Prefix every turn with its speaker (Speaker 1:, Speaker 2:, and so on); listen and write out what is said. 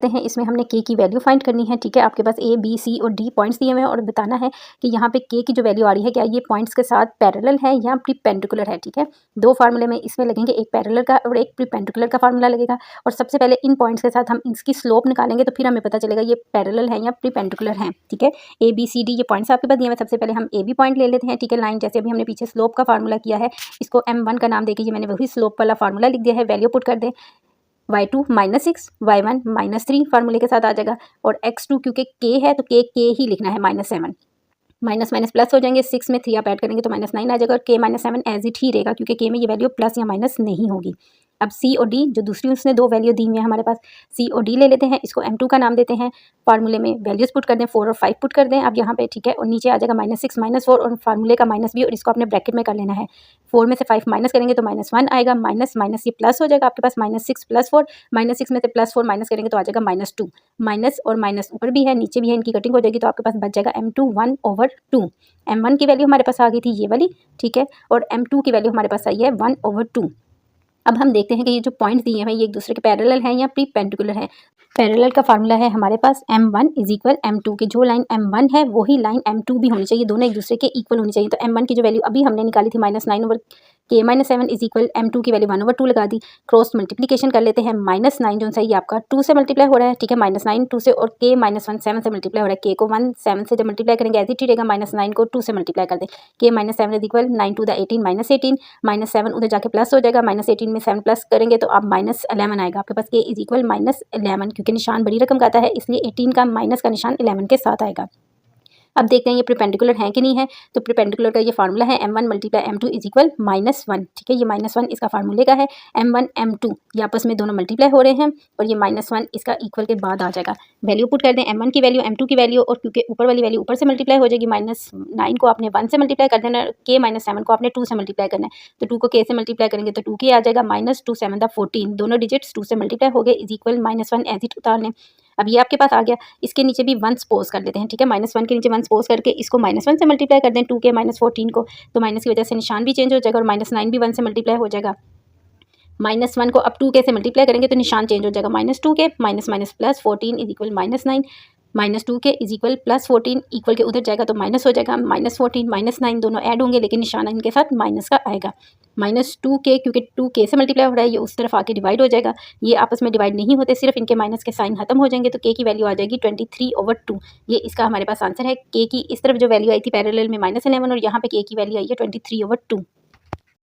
Speaker 1: हैं इसमें हमने के की वैल्यू फाइंड करनी है। ठीक है, आपके पास ए बी सी और डी पॉइंट्स दिए हुए हैं और बताना है कि यहाँ पे के की जो वैल्यू आ रही है क्या ये पॉइंट्स के साथ पैरेलल है या परपेंडिकुलर है। ठीक है, दो फार्मूले में इसमें लगेंगे, एक पैरेलल का और एक परपेंडिकुलर का फार्मूला लगेगा। और सबसे पहले इन पॉइंट्स के साथ हम इसकी स्लोप निकालेंगे तो फिर हमें पता चलेगा ये पैरेलल है या परपेंडिकुलर है। ठीक है, ए बी सी डी ये पॉइंट्स आपके पास दिए हुए हैं। सबसे पहले हम ए बी पॉइंट ले लेते हैं। ठीक है, लाइन जैसे अभी हमने पीछे स्लोप का फार्मूला किया है, इसको M1 का नाम देके ये मैंने वही स्लोप वाला फार्मूला लिख दिया है। वैल्यू पुट कर दें, y2 -6 y1 -3 फार्मूले के साथ आ जाएगा। और x2 क्योंकि k है तो k ही लिखना है -7, माइनस माइनस प्लस हो जाएंगे। 6 में 3 आप ऐड करेंगे तो -9 आ जाएगा और k -7 एज इट ही रहेगा क्योंकि k में ये वैल्यू प्लस या माइनस नहीं होगी। अब C और D जो दूसरी उसने दो वैल्यू दी हुई है हमारे पास, C और D ले लेते हैं, इसको M2 का नाम देते हैं। फार्मूले में वैल्यूज पुट कर दें, 4 और 5 पुट कर दें अब यहाँ पे। ठीक है, और नीचे आ जाएगा -6 -4 और फार्मूले का माइनस भी, और इसको आपने ब्रैकेट में कर लेना है। 4 में से 5 माइनस करेंगे तो -1 आएगा, माइनस माइनस ये प्लस हो जाएगा आपके पास -6 + 4, -6 में से +4 माइनस करेंगे तो आ जाएगा -2। माइनस और माइनस ऊपर भी है नीचे भी है, इनकी कटिंग हो जाएगी तो आपके पास बच जाएगा M2 1/2। M1 की वैल्यू हमारे पास आ गई थी ये वाली। ठीक है, और M2 की वैल्यू हमारे पास आई है 1/2। अब हम देखते हैं कि ये जो पॉइंट्स दिए हैं ये एक दूसरे के पैरेलल हैं या परपेंडिकुलर हैं। पैरेलल का फार्मूला है हमारे पास M1 = M2 की जो लाइन M1 है वही लाइन M2 भी होनी चाहिए, दोनों एक दूसरे के इक्वल होनी चाहिए। तो M1 की जो वैल्यू अभी हमने निकाली थी -9/k - 7 = M2 की वैल्यू 1/2 लगा दी। क्रॉस मल्टीप्लिकेशन कर लेते हैं, -9 जो सही आपका 2 से मल्टीप्लाई हो रहा है। ठीक है, -9 2 से और k - 1 7 से मल्टीप्लाई हो रहा है। k को 1 7 से जब मल्टीप्लाई करेंगे एज इट ही रहेगा, -9 को 2 से मल्टीप्लाई कर दें। k - 7 = 9 to the 18 -18, -7 उधर जाके प्लस हो जाएगा, -18 में 7 प्लस करेंगे तो आप -11 आएगा आपके पास। k = -11 क्योंकि निशान बड़ी रकम का आता है इसलिए 18 का माइनस का निशान 11 के साथ आएगा। अब देखते हैं ये परपेंडिकुलर है कि नहीं है। तो परपेंडिकुलर का ये फार्मूला है M1 × M2 = -1। ठीक है, ये -1 इसका फार्मूले का है। M1 M2 ये आपस में दोनों मल्टीप्लाई हो रहे हैं और ये -1 इसका इक्वल के बाद आ जाएगा। वैल्यू पुट कर दें, M1 की वैल्यू M2 की वैल्यू, और क्योंकि ऊपर वाली वैल्यू ऊपर से मल्टीप्लाई हो जाएगी, -9 को आपने 1 से मल्टीप्लाई कर देना, k - 7 को आपने 2 से मल्टीप्लाई करना है। तो 2 को k से मल्टीप्लाई करेंगे तो 2k आ जाएगा, -2 7 14 दोनों डिजिट्स 2 से मल्टीप्लाई हो गए = -1 एज इट उतार लें। अब ये आपके पास आ गया, इसके नीचे भी 1 सपोज कर लेते हैं। ठीक है, -1 के नीचे 1 सपोज करके इसको -1 से मल्टीप्लाई कर दें 2k - 14 को, तो माइनस की वजह से निशान भी चेंज हो जाएगा और -9 भी 1 से मल्टीप्लाई हो जाएगा। -1 को अब 2k से मल्टीप्लाई करेंगे तो निशान चेंज हो जाएगा, -2k minus plus 14 = -9, -2k = +14 equal के उधर जाएगा तो माइनस हो जाएगा, -14 -9 दोनों ऐड होंगे लेकिन निशान इनके साथ माइनस का आएगा। -2k क्योंकि 2k से मल्टीप्लाई हो रहा है ये उस तरफ आके डिवाइड हो जाएगा, ये आपस में डिवाइड नहीं होते, सिर्फ इनके माइनस के साइन खत्म हो जाएंगे तो k की वैल्यू आ जाएगी 23/2। ये इसका हमारे पास आंसर है। k की इस तरफ जो वैल्यू आई थी पैरेलल में -11 और यहाँ पे k की वैल्यू आई है 23/2।